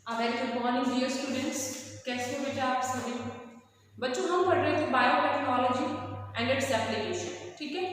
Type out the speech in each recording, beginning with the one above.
A very good morning dear students। कैसे हो बेटा आप सभी बच्चों? हम पढ़ रहे थे बायोटेक्नोलॉजी एंड इट्स एप्लीकेशन। ठीक है,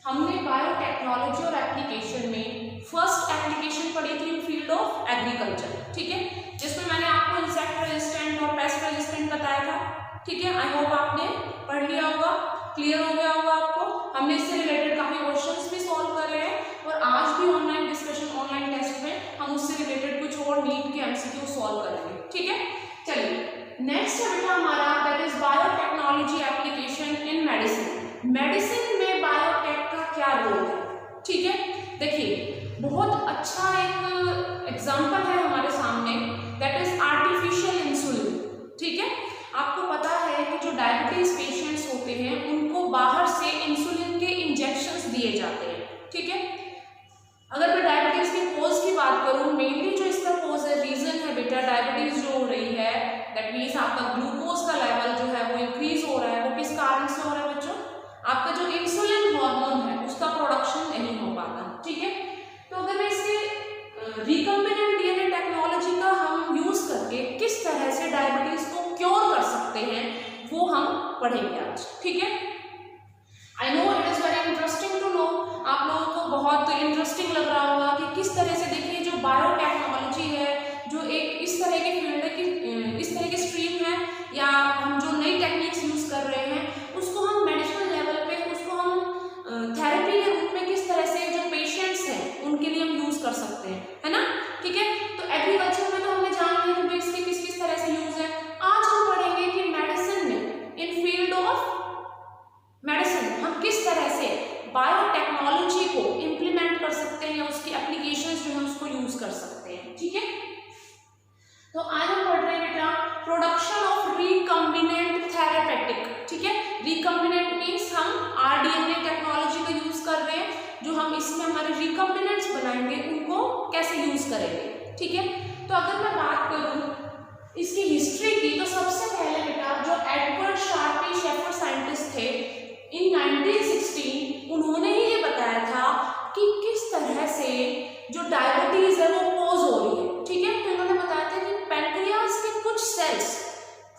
हमने बायोटेक्नोलॉजी और एप्लीकेशन में फर्स्ट एप्लीकेशन पढ़ी थी इन फील्ड ऑफ एग्रीकल्चर। ठीक है, जिसमें मैंने आपको इंसेक्ट रेजिस्टेंट और पेस्ट रेजिस्टेंट बताया था। ठीक है, आई होप आपने पढ़ लिया होगा, क्लियर हो गया होगा आपको। हमने इससे रिलेटेड काफी क्वेश्चंस भी सॉल्व करे हैं और आज भी ऑनलाइन डिस्कशन, ऑनलाइन टेस्ट में हम उससे रिलेटेड कुछ और नीट के एमसीक्यू सॉल्व करेंगे। ठीक है, चलिए नेक्स्ट है बेटा हमारा that is biotechnology application in medicine. Medicine में बायोटेक का क्या रोल है? ठीक है, देखिए बहुत अच्छा एक एग्जांपल है हमारे सामने दैट इज आर्टिफिशियल इंसुलिन। ठीक है, आपको पता है कि जो डायबिटीज पेशेंट्स होते हैं उनको बाहर से इंसुलिन के इंजेक्शंस दिए जाते हैं। ठीक है, अगर मैं डायबिटीज के कोज की बात करूं, मेनली जो इसका कोज है, रीजन है बेटा डायबिटीज जो हो रही है, दैट मीन्स आपका ग्लूकोज का लेवल जो है वो इंक्रीज हो रहा है। वो किस कारण से हो रहा है बच्चों? आपका जो इंसुलिन हार्मोन है उसका प्रोडक्शन नहीं हो पाता। ठीक है, तो अगर मैं इसके रिकम्बिनेंट डीएनए टेक्नोलॉजी का हम यूज करके किस तरह से डायबिटीज को क्योर कर सकते हैं वो हम पढ़ेंगे आज। ठीक है, I know it is very interesting to know. आप लोगों को बहुत इंटरेस्टिंग लग रहा होगा कि किस तरह से, देखिए जो बायोटेक्नोलॉजी है, जो एक इस तरह की फील्ड है कि इस तरह की स्ट्रीम है, या हम जो नई टेक्निक्स यूज कर रहे हैं उसको हम मेडिसिनल लेवल पे, उसको हम थेरेपी के रूप में किस तरह से जो पेशेंट्स हैं उनके लिए हम यूज कर सकते हैं, है ना। ठीक है, तो एग्रीकल्चर में तो हमने जान लिया कि इसके किस किस तरह से यूज है। आज हम पढ़ेंगे कि मेडिसिन में, इन फील्ड ऑफ मेडिसिन हम किस तरह से बायोटेक्नोलॉजी को इंप्लीमेंट कर सकते हैं या उसकी एप्लीकेशंस जो है उसको यूज कर सकते हैं। ठीक है, तो आज हम पढ़ रहे हैं बेटा प्रोडक्शन ऑफ रिकम्बिनेंट थेरेपेटिक। ठीक है, रिकम्बिनेंट मींस हम आरडीएनए टेक्नोलॉजी का यूज कर रहे हैं, जो हम इसमें हमारे रिकम्बिनेंट्स बनाएंगे उनको कैसे यूज करेंगे। ठीक है, तो अगर मैं बात करूं इसकी हिस्ट्री की, तो सबसे पहले बेटा जो एडवर्ड शार्पी शेफर साइंटिस्ट थे इन 1916, उन्होंने ही ये बताया था कि किस तरह से जो डायबिटीज है वो कोज हो रही है। ठीक है, तो इन्होंने बताया था कि पैंक्रियाज के कुछ सेल्स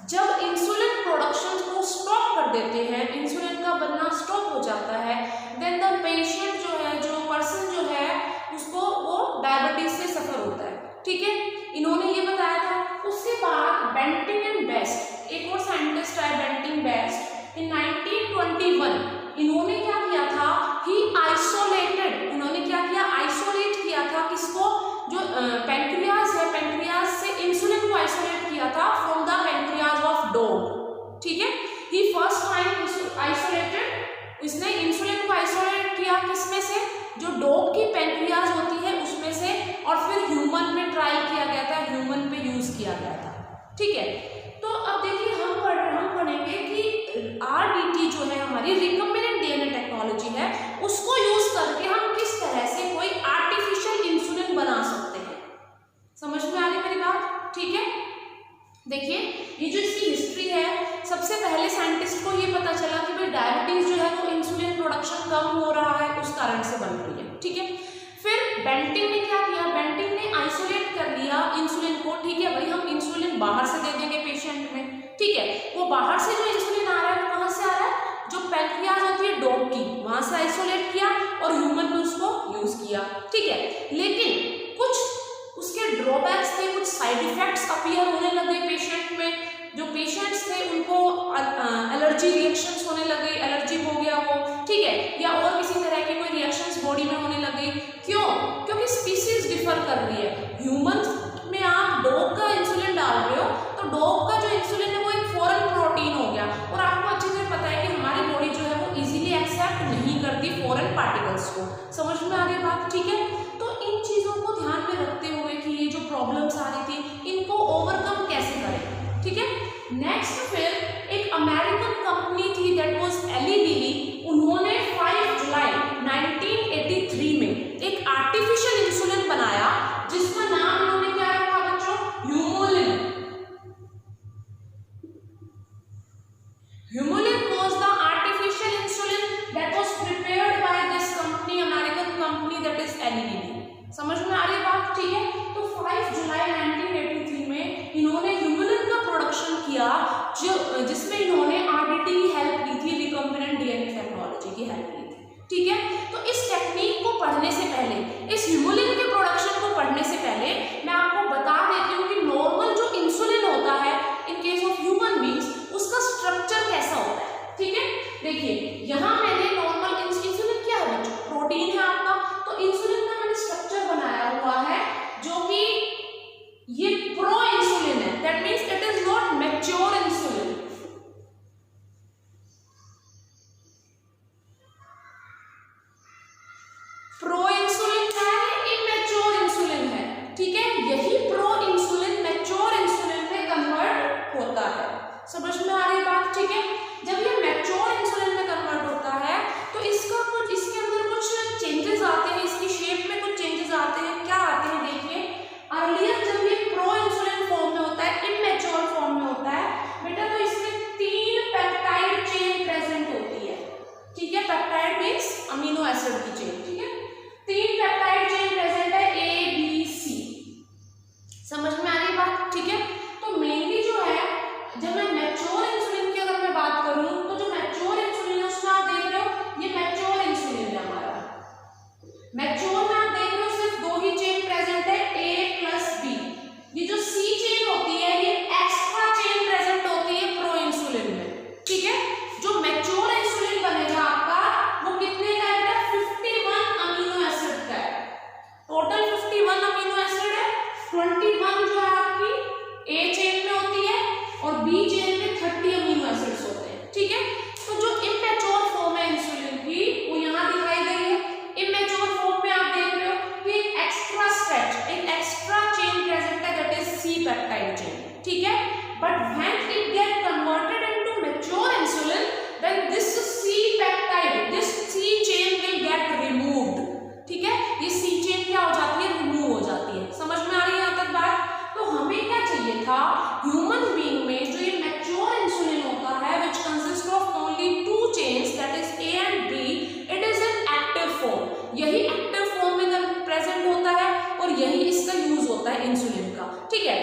जब इंसुलिन प्रोडक्शन को स्टॉप कर देते हैं, इंसुलिन का बनना स्टॉप हो जाता है, देन द पेशेंट जो है, जो पर्सन जो है उसको वो डायबिटीज से सफर होता है। ठीक है, इन्होंने ये बताया था। उसके बाद बेंटिंग एंड बेस्ट, एक और साइंटिस्ट है बेंटिंग बेस्ट, इन 1921 इन्होंने क्या किया था, ही आइसोलेटेड, उन्होंने क्या किया, आइसोलेट किया था किसको, जो पैंक्रियाज है, पैंक्रियाज से इंसुलिन को आइसोलेट किया था from the pancreas of dog. ठीक है, ही फर्स्ट टाइम आइसोलेटेड, इसने इंसुलिन को आइसोलेट किया किसमें से, जो डॉग की पैंक्रियाज होती है उसमें से, और फिर ह्यूमन में ट्रायल किया गया था, ह्यूमन पे यूज किया गया था। ठीक है, तो अब देखिए हम पढ़ेंगे कि आरडीटी जो है हमारी रिकम्बिनेंट डीएनए टेक्नोलॉजी है, उसको यूज करके हम किस तरह से कोई आर्टिफिशियल इंसुलिन बना सकते हैं। समझ में आ रही मेरी बात? ठीक है, देखिए ये जो इसकी हिस्ट्री है, सबसे पहले साइंटिस्ट को ये पता चला कि भाई डायबिटीज जो है वो इंसुलिन प्रोडक्शन कम हो रहा है, उस कारण से बन रही है। ठीक है, फिर बेंटिंग ने क्या किया, बेंटिंग ने आइसोलेट कर लिया इंसुलिन को। ठीक है, भाई हम इंसुलिन बाहर से दे देंगे पेशेंट में। ठीक है, वो बाहर से जो इंसुलिन आ रहा है वो कहाँ से आ रहा है, जो पैंक्रियाज होती है डॉग की, वहां से आइसोलेट किया और ह्यूमन में उसको यूज किया। ठीक है, लेकिन कुछ उसके ड्रॉबैक्स थे, कुछ साइड इफेक्ट्स अपीयर होने लगे पेशेंट में। जो पेशेंट्स थे उनको एलर्जी रिएक्शंस होने लगे, एलर्जी हो गया वो, ठीक है, या और किसी तरह की कोई रिएक्शंस बॉडी में होने लगे। क्यों? क्योंकि स्पीसीज डिफर कर रही है। ह्यूमन में आप डॉग का इंसुलिन डाल रहे हो तो डॉग का जो इंसुलिन है वो एक फॉरेन प्रोटीन हो गया, और आपको अच्छे से पता है कि हमारी बॉडी जो है वो इजीली एक्सेप्ट नहीं करती फॉरेन पार्टिकल्स को। समझ में आ रही बात? ठीक है, तो इन चीजों को ध्यान में रखते हुए कि ये जो प्रॉब्लम्स आ रही थी इनको ओवरकम कैसे करें। ठीक है, नेक्स्ट फिर एक अमेरिकन कंपनी थी दैट वाज एली लिली, उन्होंने 5 जुलाई 1983 में एक आर्टिफिशियल इंसुलिन बनाया जिसका नाम उन्होंने क्या रखा बच्चों, Humulin. Humulin was the artificial insulin that was prepared by this company, American company that is Eli Lilly. समझ में आ रही है बात? ठीक है, ठीक है। तो इस टेक्निक को पढ़ने से पहले, इस ह्यूमुलिन के प्रोडक्शन को पढ़ने से पहले मैं आपको बता देती हूँ कि नॉर्मल जो इंसुलिन होता है इन केस ऑफ ह्यूमन बींग्स, उसका स्ट्रक्चर कैसा होता है। ठीक है, देखिए यहाँ मैंने नॉर्मल इंसुलिन क्या है बच्चों, प्रोटीन है आपका, तो इंसुलिन का मैंने स्ट्रक्चर बनाया हुआ है जो कि ये प्रो इंसुलिन है, that means it is not mature insulin. Pro insulin है, इमैच्योर इंसुलिन है, ठीक है। यही प्रो इंसुलिन मैच्योर इंसुलिन में कन्वर्ट होता है। समझ में आ रही बात, ठीक है। जब ये मैच्योर इंसुलिन में कन्वर्ट होता है तो इसका कुछ, इसके अंदर कुछ चेंजेस आते हैं, इसकी शेप में कुछ चेंजेस आते हैं। क्या आते हैं देखिए, अर्लियर जब ये प्रो इंसुलिन फॉर्म में होता है, इमैच्योर फॉर्म में होता है बेटा, तो इसमें 3 पेप्टाइड चेन प्रेजेंट होती है, ठीक है। पेप्टाइड मीन्स अमीनो एसिड की चेन, ठीक है। 3 पेप्टाइड चेन प्रेजेंट है, A B C। समझ में आ रही बात, ठीक है। तो मेनली जो है, जब मैं मैच्योर इंसुलिन की अगर मैं बात करूं तो जो मैच्योर इंसुलिन है उसमें आप देख रहे हो ये मैच्योर इंसुलिन है हमारा। मैच्योर में आप देख रहे हो सिर्फ 2 ही चेन प्रेजेंट है, A प्लस B। ये जो C चेन होती है ये एक्स्ट्रा चेन प्रेजेंट होती है प्रो इंसुलिन में, ठीक है। जो मैच्योर इंसुलिन बनेगा आपका वो कितने का है, 51 अमीनो एसिड का है। टोटल 51 अमीनो एसिड है, 21 जो है आपकी A चेन में होती है और B चेन में 30 अमीनो एसिड्स होते हैं, ठीक है। तो जो इमैच्योर फॉर्म है इंसुलिन की वो यहाँ दिखाई गई है। इमैच्योर फॉर्म में आप देख रहे हो कि एक एक्स्ट्रा स्ट्रेच, एक एक्स्ट्रा चेन प्रेजेंट है, that is C peptide chain, ठीक है। But when it get converted into mature insulin, then this C peptide, this C chain will get removed, ठीक है। ये C चेन क्या हो जाती है, रिमूव हो जाती है। समझ में आ रही है यहाँ तक बात। तो हमें क्या चाहिए था, ह्यूमन बीइंग में जो ये मैच्योर इंसुलिन होता है which consist of only 2 chains, that is A and B, it is in active form. यही एक्टिव फॉर्म में प्रेजेंट होता है और यही इसका यूज होता है इंसुलिन का, ठीक है।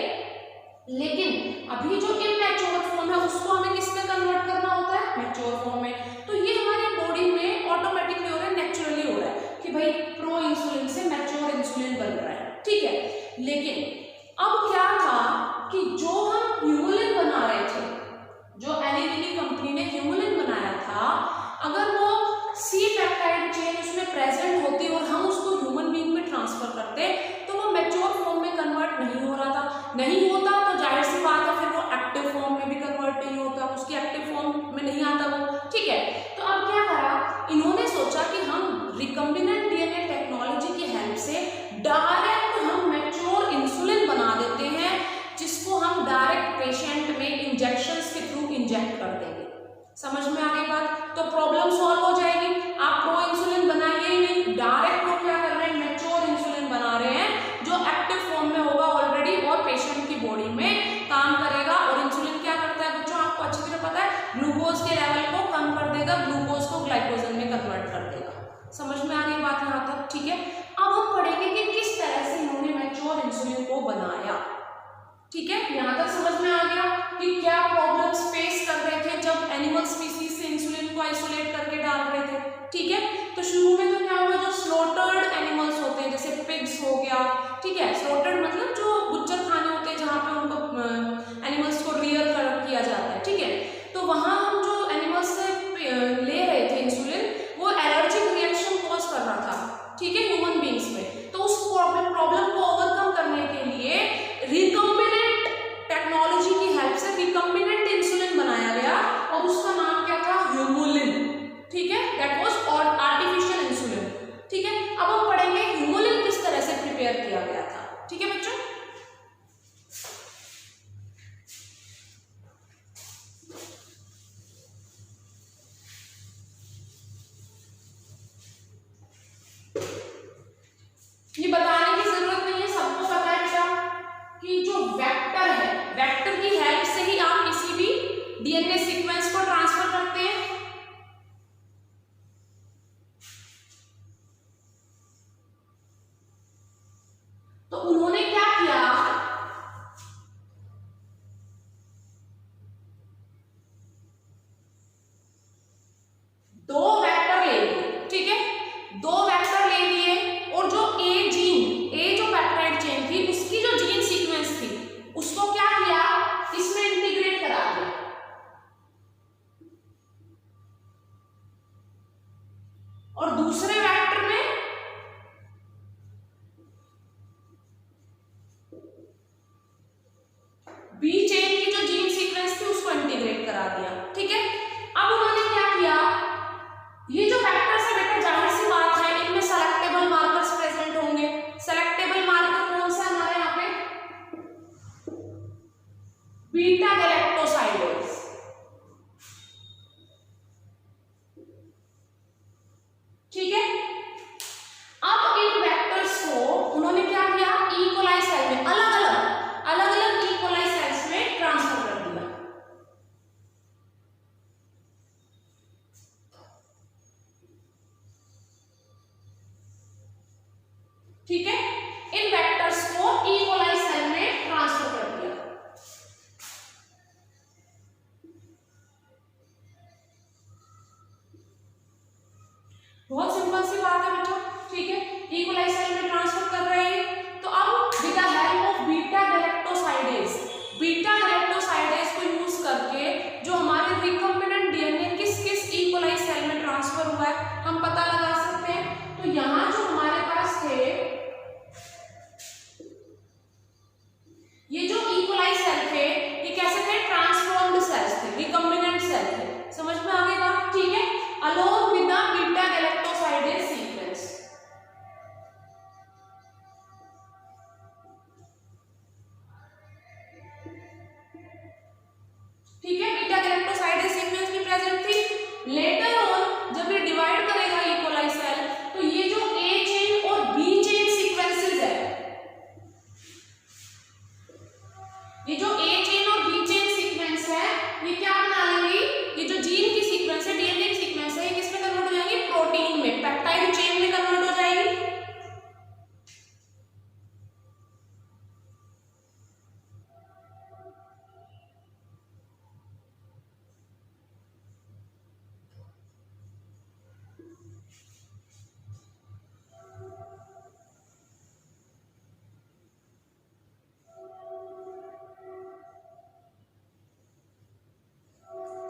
लेकिन अभी जो इमैच्योर फॉर्म है उसको हमें किस में कन्वर्ट करना होता है, मैच्योर फॉर्म में। तो ये हमारी बॉडी में ऑटोमेटिकली हो रहा है, नेचुरली हो रहा है कि भाई प्रो इंसुलिन से मैच्योर इंसुलिन बन रहा है, ठीक है। लेकिन अब क्या था कि जो हम ह्यूमुलिन बना रहे थे, जो एली लिली कंपनी ने ह्यूमुलिन बनाया था, अगर वो C पेप्टाइड चेन उसमें प्रेजेंट होती और हम उसको ह्यूमन बीइंग में ट्रांसफर करते तो वो मैच्योर फॉर्म में कन्वर्ट नहीं हो रहा था। नहीं होता तो जाहिर सी बात है फिर वो एक्टिव फॉर्म में भी कन्वर्ट नहीं होता, उसकी एक्टिव फॉर्म में नहीं आता वो, ठीक है। तो अब क्या करा, इन्होंने सोचा कि हम रिकम्बिनेंट DNA टेक्नोलॉजी की हेल्प से डायरेक्ट हम मैच्योर इंसुलिन बना देते हैं, जिसको हम डायरेक्ट पेशेंट में इंजेक्शंस के थ्रू इंजेक्ट कर देंगे। समझ में आ गई बात। तो प्रॉब्लम सॉल्व हो जाएगी। आप प्रो इंसुलिन बनाइए ही नहीं, डायरेक्ट वो क्या कर रहे हैं, मैच्योर इंसुलिन बना रहे हैं जो एक्टिव फॉर्म में होगा ऑलरेडी और पेशेंट की बॉडी में काम करेगा। और इंसुलिन क्या करता है बच्चों, आपको अच्छी तरह पता है, ग्लूकोज के लेवल को कम कर देगा, ग्लूकोज को ग्लाइकोजन में कन्वर्ट कर देगा। समझ में आ रही बात यहाँ तक, ठीक है। अब हम पढ़ेंगे कि किस तरह से इन्होंने मैच्योर इंसुलिन को बनाया, ठीक है। यहाँ तक समझ में आ गया कि क्या प्रॉब्लम्स फेस कर रहे थे जब एनिमल स्पीसीज से इंसुलिन को आइसोलेट करके डाल रहे थे, ठीक है। तो शुरू में तो क्या हुआ, जो स्लॉटर्ड एनिमल्स होते हैं जैसे पिग्स हो गया, ठीक है। स्लॉटर्ड मतलब जो बुच्चर खाने होते हैं जहाँ पे उनको एनिमल्स को रियर किया जाता है, ठीक है। तो वहाँ हम जो एनिमल्स से ले रहे थे इंसुलिन, वो एलर्जिक रिएक्शन कॉज कर रहा था, ठीक है, ह्यूमन बींग्स में। तो उस प्रॉब्लम को ओवरकम करने के लिए रिकम्बिनेंट टेक्नोलॉजी की हेल्प से रिकम्बिनेंट इंसुलिन बनाया गया और उसका नाम क्या था, ह्यूमुलिन, ठीक है। दैट वाज आर्टिफिशियल इंसुलिन, ठीक है। अब हम पढ़ेंगे ह्यूमुलिन किस तरह से प्रिपेयर किया गया था, ठीक है बच्चों। बी चेन की जो जीन सीक्वेंस थी उसको इंटीग्रेट करा दिया। ठीक है, अब उन्होंने क्या किया, ये जो वेक्टर्स है बेटा जाहिर सी बात है इनमें सेलेक्टेबल मार्कर्स प्रेजेंट होंगे। सेलेक्टेबल मार्कर कौन सा हमारे यहाँ पे, बीटा गैलेक्टोसाइडेज। ठीक है, अब इन वेक्टर्स को उन्होंने क्या किया, ई कोलाई सेल में अलग अलग ई कोलाई सेल्स में ट्रांसफर कर दिया। ठीक है, इन वेक्टर्स को ई कोलाई सेल में ट्रांसफर कर दिया। बहुत सिंपल सी बात है बच्चों। ठीक है, ई कोलाई सेल में ट्रांसफर कर रहे हैं, तो अब with the help of beta galactosidase को यूज करके जो हमारे रिकम्बिनेंट डीएनए किस किस ई कोलाई सेल में ट्रांसफर हुआ है हम पता लगा सकते हैं। तो यहां जो हमारे पास थे, ये जो ई कोलाई सेल थे ये कैसे थे, ट्रांसफॉर्म्ड सेल्स थे, रिकम्बिनेंट सेल थे। समझ में आ गई बात। ठीक है, along with the beta galactosidase sequence. ठीक है, बीटा गैलेक्टोसाइडेज सीक्वेंस भी प्रेजेंट थी। लेटर ऑन जब ये डिवाइड करेगा ई कोलाई सेल, तो ये जो ए चेन और बी चेन सीक्वेंसेस है, ये जो ए चेन और बी चेन सीक्वेंस है ये क्या बना लेंगी, ये जो जीन की सीक्वेंस है, डीएनए की सीक्वेंस है, ये किस में कन्वर्ट हो जाएंगी, प्रोटीन में, पेप्टाइड चेन में कन्वर्ट हो जाएगी।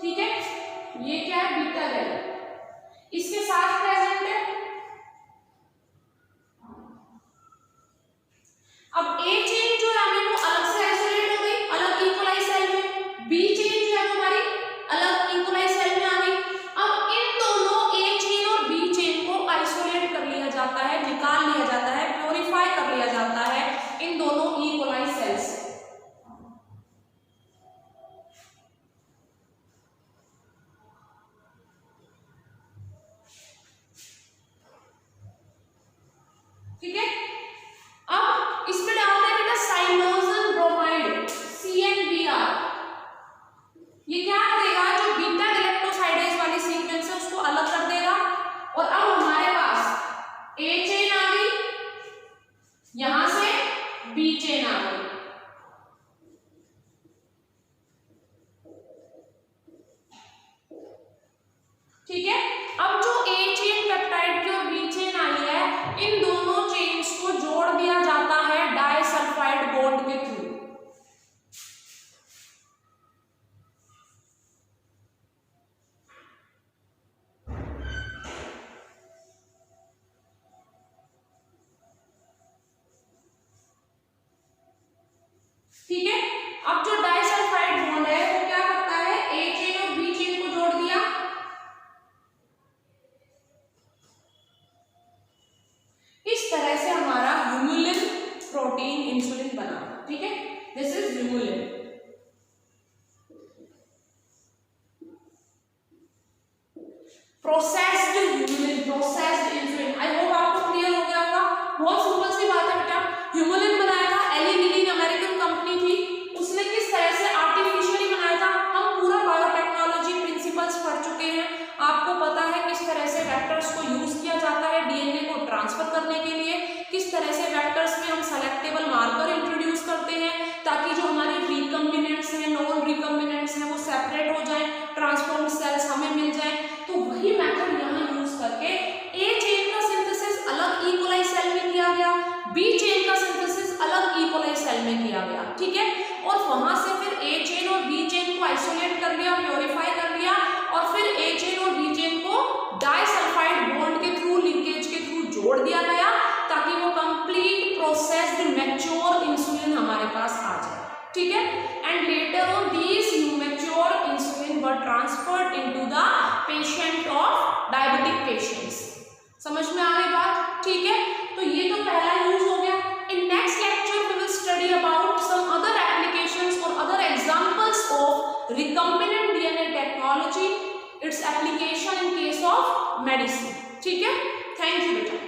ठीक है, ये क्या है, बीटा गैलेक्ट, इसके साथ प्रेजेंट है। अब ए चेन जो है हमें वो अलग से आइसोलेट हो गई, अलग ई कोलाई सेल में। बी चेन जो है हमारी अलग ई कोलाई सेल में आ गई। अब इन दोनों ए चेन और बी चेन को आइसोलेट कर लिया जाता है, निकाल लिया जाता है, प्योरीफाई कर लिया जाता है इन दोनों ई कोलाई सेल से। ठीक है, अब इसमें डालते हैं बेटा साइनोजन ब्रोमाइड CnBr। ये क्या करेगा, जो बीटा गैलेक्टोसाइडेज वाली सीक्वेंस है उसको अलग कर देगा। और अब हमारे पास ए चेन आ गई, यहां से बी चेन आ गई। ठीक है, अब जो ए चेन पेप्टाइड की और बी चेन आई है, इन दोनों चेन्स को जोड़ दिया जाता है डाइसल्फाइड बॉन्ड के थ्रू। ठीक है, अब जो डाइसल्फाइड बॉन्ड है वो क्या करता है, ए चेन और बी चेन को जोड़ दिया। इस तरह से हमारा ह्यूमुलिन प्रोटीन इंसुलिन बना। ठीक है, this is Humulin. Processed Humulin, processed insulin. I hope आपको क्लियर हो गया होगा। बहुत सिंपल सी बात है बेटा। ह्यूमुलिन बनाया था एली लीली, अमेरिकन कंपनी थी, उसने किस तरह से आर्टिफिशियली बनाया था। हम पूरा बायोटेक्नोलॉजी प्रिंसिपल्स पढ़ चुके हैं, आपको पता है किस तरह से वेक्टर्स को यूज किया जाता है डीएनए को ट्रांसफर करने के लिए, किस तरह से वेक्टर्स में हम सेलेक्टेबल मार्कर इंट्रोड्यूस करते हैं ताकि जो हमारे रिकम्बिनेंट्स हैं, नॉन रिकम्बिनेंट्स हैं, वो सेपरेट हो जाएं, ट्रांसफॉर्म्ड सेल्स हमें मिल जाएं। तो वही मेथड यहाँ यूज करके ए चेन का सिंथेसिस अलग ई कोलाई सेल में किया गया, बी चेन का सिंथेसिस अलग ई कोलाई सेल में किया गया। ठीक है, और वहां से फिर ए चेन और बी चेन को आइसोलेट कर लिया, प्योरीफाई कर लिया, और फिर ए चेन और बी चेन को डाइसल्फाइड बॉन्ड के थ्रू, लिंकेज के थ्रू जोड़ दिया गया ताकि वो कंप्लीट प्रोसेस्ड मैच्योर इंसुलिन हमारे पास आ जाए। ठीक है, and later on these mature insulin were transferred into the patient of diabetic patients. समझ में आ गई बात, ठीक है। तो ये तो पहला यूज हो गया। In next lecture we will study about some other applications और other examples of recombinant DNA technology, its application in case of medicine, ठीक है। थैंक यू बेटा।